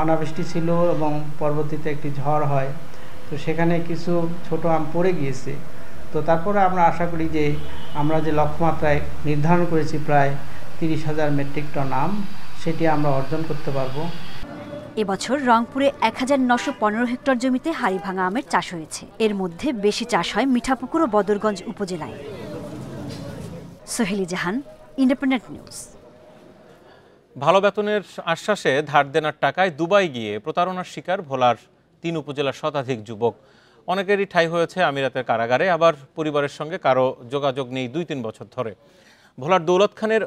অনাবৃষ্টি ছিল এবং পরবর্তীতে একটি ঝড় হয়, তো সেখানে কিছু ছোট আম পড়ে গিয়েছে। তো তারপরে আমরা আশা করি যে আমরা যে লক্ষ্যমাত্রায় নির্ধারণ করেছি প্রায় 30,000 মেট্রিক টন আম, সেটি আমরা অর্জন করতে পারবো। এবছর রংপুরে 1915 হেক্টর জমিতে হাড়িভাঙা আমের চাষ হয়েছে। এর মধ্যে বেশি চাষ হয় মিঠাপুকুর ও বদরগঞ্জ উপজেলায়। সোহেলি জাহান, ইন্ডিপেন্ডেন্ট নিউজ। ভালো বেতনের আশ্বাসে ধার দেনার টাকায় দুবাই গিয়ে প্রতারণার শিকার ভোলার 3 উপজেলার শতাধিক যুবক। অনেকেরই ঠাঁই হয়েছে আমিরাতের কারাগারে, আবার পরিবারের সঙ্গে কারো যোগাযোগ নেই 2-3 বছর ধরে। ভোলার দৌলত খানের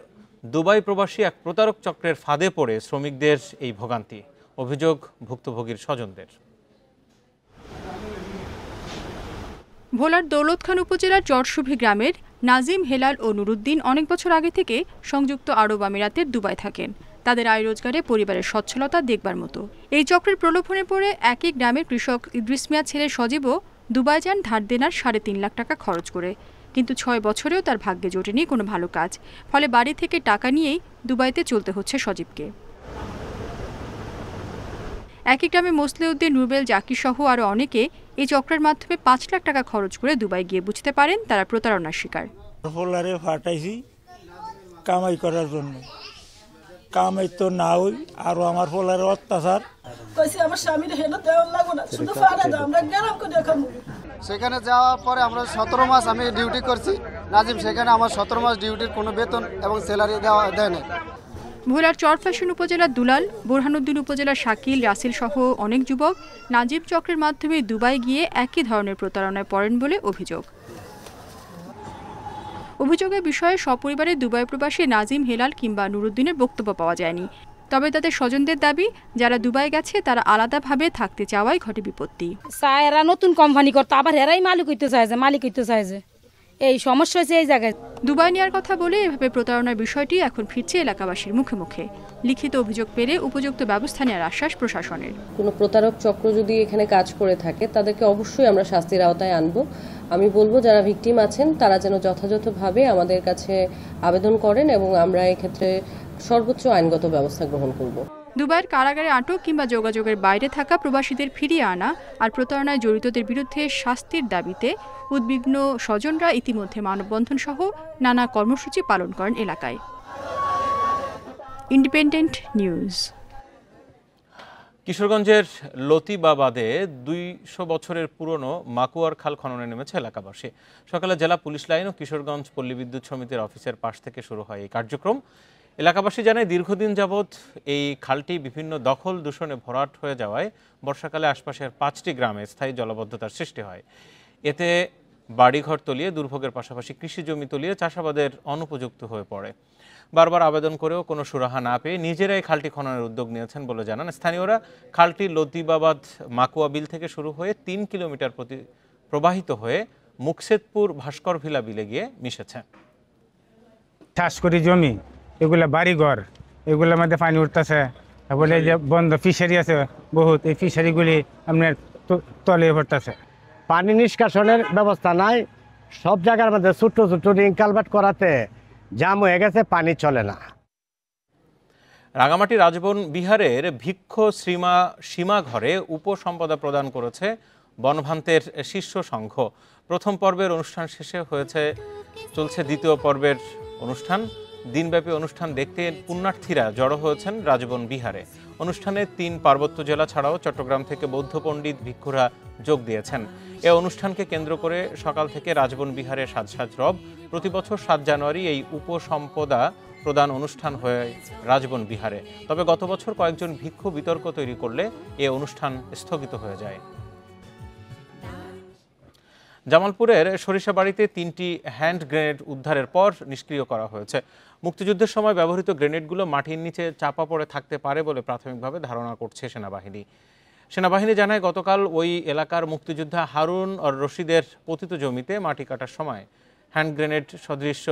দুবাই প্রবাসী এক প্রতারক চক্রের ফাঁদে পড়ে শ্রমিকদের এই ভোগান্তি, অভিযোগ ভুক্তভোগীর স্বজনদের। ভোলার দৌলত খান উপজেলার চরশুভি গ্রামের নাজিম, হেলাল ও নুরুদ্দিন অনেক বছর আগে থেকে সংযুক্ত আরব আমিরাতের দুবাই থাকেন। তাদের আয় রোজগারে পরিবারের সচ্ছলতা দেখবার মতো। এই চক্রের প্রলোভনে পড়ে একই গ্রামের কৃষক ইদ্রিস মিয়ার ছেলে সজীবও দুবাই যান ধার দেনার 3.5 লাখ টাকা খরচ করে, কিন্তু 6 বছরেও তার ভাগ্যে জোটেনি কোনো ভালো কাজ। ফলে বাড়ি থেকে টাকা নিয়েই দুবাইতে চলতে হচ্ছে সজীবকে। একই গ্রামে মোসলেউদ্দিন, রুবেল, জাকির সহ আরও অনেকে এই চক্রের মাধ্যমে 5 লাখ টাকা খরচ করে দুবাই গিয়ে বুঝতে পারেন তারা প্রতারণার শিকার। ফোলারে ফাটাইছি কামাই করার জন্য, কামাই তো না হই আরো আমার ফোলারে অত্যাচার। সেখানে যাওয়ার পরে আমরা 17 মাস আমি ডিউটি করছি নাজিম, সেখানে আমার 17 মাস ডিউটির কোনো বেতন এবং স্যালারি দেয় না। ভোলার চরফ্যাশন উপজেলার দুলাল, বোরহানুদ্দিন উপজেলার শাকিল, রাসেল সহ অনেক যুবক নাজিম চক্রের মাধ্যমে দুবাই গিয়ে একই ধরনের প্রতারণায় পড়েন বলে অভিযোগ। অভিযোগের বিষয়ে সপরিবারে দুবাই প্রবাসী নাজিম, হেলাল কিংবা নুরুদ্দিনের বক্তব্য পাওয়া যায়নি। তবে তাদের স্বজনদের দাবি, যারা দুবাই গেছে তারা আলাদাভাবে থাকতে চাওয়ায় ঘটে বিপত্তি। এরা নতুন কোম্পানি করতো, আবার এরাই মালিক হইতে চাইছে, এই সমস্যা হয়েছে এই জায়গায়। দুবাই নেওয়ার কথা বলে এভাবে প্রতারণার বিষয়টি এখন ফিরছে এলাকাবাসীর মুখে মুখে। লিখিত অভিযোগ পেলে উপযুক্ত ব্যবস্থা নেওয়ার আশ্বাস প্রশাসনের। কোনো প্রতারক চক্র যদি এখানে কাজ করে থাকে তাদেরকে অবশ্যই আমরা শাস্তির আওতায় আনবো। আমি বলবো যারা ভিকটিম আছেন তারা যেন যথাযথভাবে আমাদের কাছে আবেদন করেন এবং আমরা এক্ষেত্রে সর্বোচ্চ আইনগত ব্যবস্থা গ্রহণ করব। দুবাইয়ের কারাগারে আটক কিংবা যোগাযোগের বাইরে থাকা প্রবাসীদের ফিরিয়ে আনা আর প্রতারণায় জড়িতদের বিরুদ্ধে শাস্তির দাবিতে উদ্বিগ্ন স্বজনরা ইতিমধ্যে মানববন্ধন সহ নানা কর্মসূচি পালন করেন এলাকায়। Independent news. কিশোরগঞ্জের লতিবাবাদে 200 বছরের পুরনো মাকুয়ার খাল খননে নেমেছে এলাকাবাসী। সকালে জেলা পুলিশ লাইন ও কিশোরগঞ্জ পল্লী বিদ্যুৎ সমিতির অফিসের পাশ থেকে শুরু হয় এই কার্যক্রম। এলাকাবাসী জানায় দীর্ঘদিন যাবৎ এই খালটি বিভিন্ন দখল দূষণে ভরাট হয়ে যাওয়ায় বর্ষাকালে আশপাশের 5টি গ্রামে স্থায়ী জলাবদ্ধতার সৃষ্টি হয়। এতে বাড়িঘর তলিয়ে দুর্ভোগের পাশাপাশি কৃষি জমি তলিয়ে চাষাবাদের অনুপযুক্ত হয়ে পড়ে। বারবার আবেদন করেও কোনো সুরাহা না পেয়ে নিজেরাই খালটি খননের উদ্যোগ নিয়েছেন বলে জানান স্থানীয়রা। খালটি লতিবাবাদ মাকুয়া বিল থেকে শুরু হয়ে 3 কিলোমিটার প্রবাহিত হয়ে মুকসেদপুর ভাস্কর ভিলা বিলে গিয়ে মিশেছে। চাষ করি জমি, এগুলা বাড়িঘর, এগুলোর মধ্যে পানি উঠতেছে। তারপরে যে বন্ধ ফিশারি আছে বহুত, এই ফিশারিগুলি আপনার তলে পড়তেছে। পানি নিষ্কাশনের ব্যবস্থা নাই, সব জায়গার মধ্যে ছোট্ট ছোট্ট রিং কালভার্ট করাতে জাম হয়ে গেছে, পানি চলে না। রাঙামাটি রাজবন বিহারের ভিক্ষ সীমা ঘরে উপসম্পদা প্রদান করেছে বনভান্তের শীর্ষ সংঘ। প্রথম পর্বের অনুষ্ঠান শেষে চলছে দ্বিতীয় পর্বের অনুষ্ঠান। দিনব্যাপী অনুষ্ঠান দেখতে পুণ্যার্থীরা জড়ো হয়েছেন রাজবন বিহারে। অনুষ্ঠানে 3 পার্বত্য জেলা ছাড়াও চট্টগ্রাম থেকে বৌদ্ধ পণ্ডিত ভিক্ষুরা যোগ দিয়েছেন। এ অনুষ্ঠানকে কেন্দ্র করে সকাল থেকে রাজবন বিহারে সাজ সাজ রব। প্রতি বছর 7 জানুয়ারি এই উপসম্পদা প্রদান অনুষ্ঠান হয়ে রাজবন বিহারে। তবে গত বছর কয়েকজন ভিক্ষু বিতর্ক তৈরি করলে এ অনুষ্ঠান স্থগিত হয়ে যায়। জামালপুরের সরিষাবাড়িতে 3টি হ্যান্ড গ্রেনেড উদ্ধারের পর নিষ্ক্রিয় করা হয়েছে। মুক্তিযুদ্ধের সময় ব্যবহৃত গ্রেনেডগুলো মাটির নিচে চাপা পড়ে থাকতে পারে বলে প্রাথমিকভাবে ধারণা করছে সেনাবাহিনী জানায় গতকাল ওই এলাকার মুক্তিযোদ্ধা হারুন আর রশিদের পতিত জমিতে মাটি কাটার সময় হ্যান্ড গ্রেনেড সদৃশ্য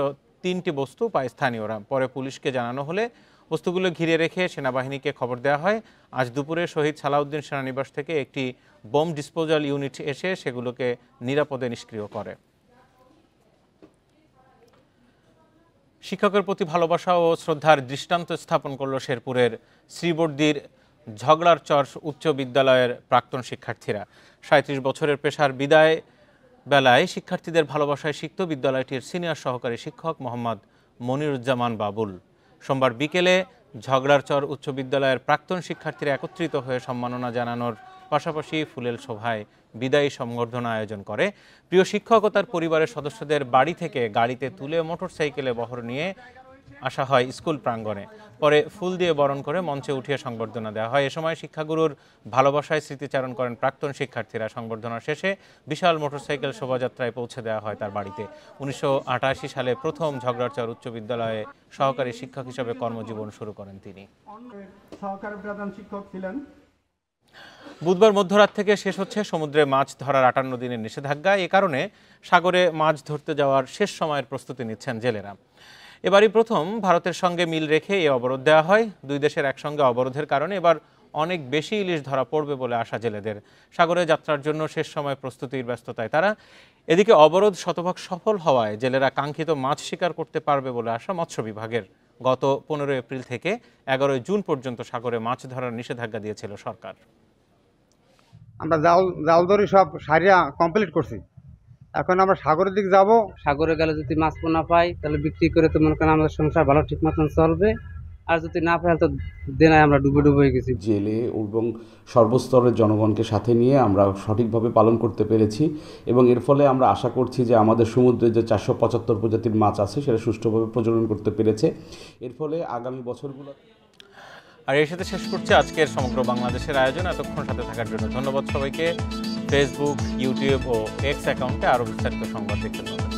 3টি বস্তু পায় স্থানীয়রা। পরে পুলিশকে জানানো হলে বস্তুগুলো ঘিরে রেখে সেনাবাহিনীকে খবর দেওয়া হয়। আজ দুপুরে শহীদ সালাউদ্দিন সেনানিবাস থেকে একটি বোম ডিসপোজাল ইউনিট এসে সেগুলোকে নিরাপদে নিষ্ক্রিয় করে। শিক্ষকের প্রতি ভালোবাসা ও শ্রদ্ধার দৃষ্টান্ত স্থাপন করল শেরপুরের শ্রীবর্দীর ঝগড়ারচর উচ্চ বিদ্যালয়ের প্রাক্তন শিক্ষার্থীরা। 37 বছরের পেশার বিদায় বেলায় শিক্ষার্থীদের ভালোবাসায় সিক্ত বিদ্যালয়টির সিনিয়র সহকারী শিক্ষক মোহাম্মদ মনিরুজ্জামান বাবুল। সোমবার বিকেলে ঝগড়ারচর উচ্চ বিদ্যালয়ের প্রাক্তন শিক্ষার্থীরা একত্রিত হয়ে সম্মাননা জানানোর পাশাপাশি ফুলেল শোভায় বিদায়ী সংবর্ধনা আয়োজন করে। প্রিয় শিক্ষক ও তার পরিবারের সদস্যদের বাড়ি থেকে গাড়িতে তুলে মোটরসাইকেলে বহর নিয়ে আসা হয় স্কুল প্রাঙ্গণে। পরে ফুল দিয়ে বরণ করে মঞ্চে উঠিয়ে সংবর্ধনা দেওয়া হয়। এ সময় শিক্ষাগুরুর ভালোবাসায় স্মৃতিচারণ করেন প্রাক্তন শিক্ষার্থীরা। সংবর্ধনা শেষে বিশাল মোটরসাইকেল শোভাযাত্রায় পৌঁছে দেওয়া হয় তার বাড়িতে। 1988 সালে প্রথম ঝগড়ারচর উচ্চ বিদ্যালয়ে সহকারী শিক্ষক হিসেবে কর্মজীবন শুরু করেন তিনি। সহকারী প্রধান শিক্ষক ছিলেন। বুধবার মধ্যরাত থেকে শেষ হচ্ছে সমুদ্রে মাছ ধরার 58 দিনের নিষেধাজ্ঞা। এ কারণে সাগরে মাছ ধরতে যাওয়ার শেষ সময়ের প্রস্তুতি নিচ্ছেন জেলেরা। এবারই প্রথম ভারতের সঙ্গে মিল রেখে এ অবরোধ দেওয়া হয়। দুই দেশের একসঙ্গে অবরোধের কারণে এবার অনেক বেশি ইলিশ ধরা পড়বে বলে আশা জেলেদের। সাগরে যাত্রার জন্য শেষ সময় প্রস্তুতির ব্যস্ততায় তারা। এদিকে অবরোধ শতভাগ সফল হওয়ায় জেলেরা কাঙ্ক্ষিত মাছ শিকার করতে পারবে বলে আশা মৎস্য বিভাগের। গত 15 এপ্রিল থেকে 11 জুন পর্যন্ত সাগরে মাছ ধরার নিষেধাজ্ঞা দিয়েছিল সরকার। আমরা জাল ধরি সব সারিয়া কমপ্লিট করছি, এখন আমরা সাগরের দিকে যাব। সাগরে গেলে যদি মাছ পোনা পাই তাহলে বিক্রি করে তো মনে করেন আমাদের সংসার ভালো ঠিক মতন চলবে, আর যদি না পাই তো দেনায় আমরা ডুবে হয়ে গেছি। জেলে এবং সর্বস্তরের জনগণকে সাথে নিয়ে আমরা সঠিকভাবে পালন করতে পেরেছি এবং এর ফলে আমরা আশা করছি যে আমাদের সমুদ্রে যে 475 প্রজাতির মাছ আছে সেটা সুষ্ঠুভাবে প্রজনন করতে পেরেছে। এর ফলে আগামী বছরগুলো। আর এর সাথে শেষ করছে আজকের সমগ্র বাংলাদেশের আয়োজন। এতক্ষণ সাথে থাকার জন্য ধন্যবাদ সবাইকে। ফেসবুক, ইউটিউব ও এক্স অ্যাকাউন্টে আরও বিস্তারিত সংবাদ দেখতে পাবেন।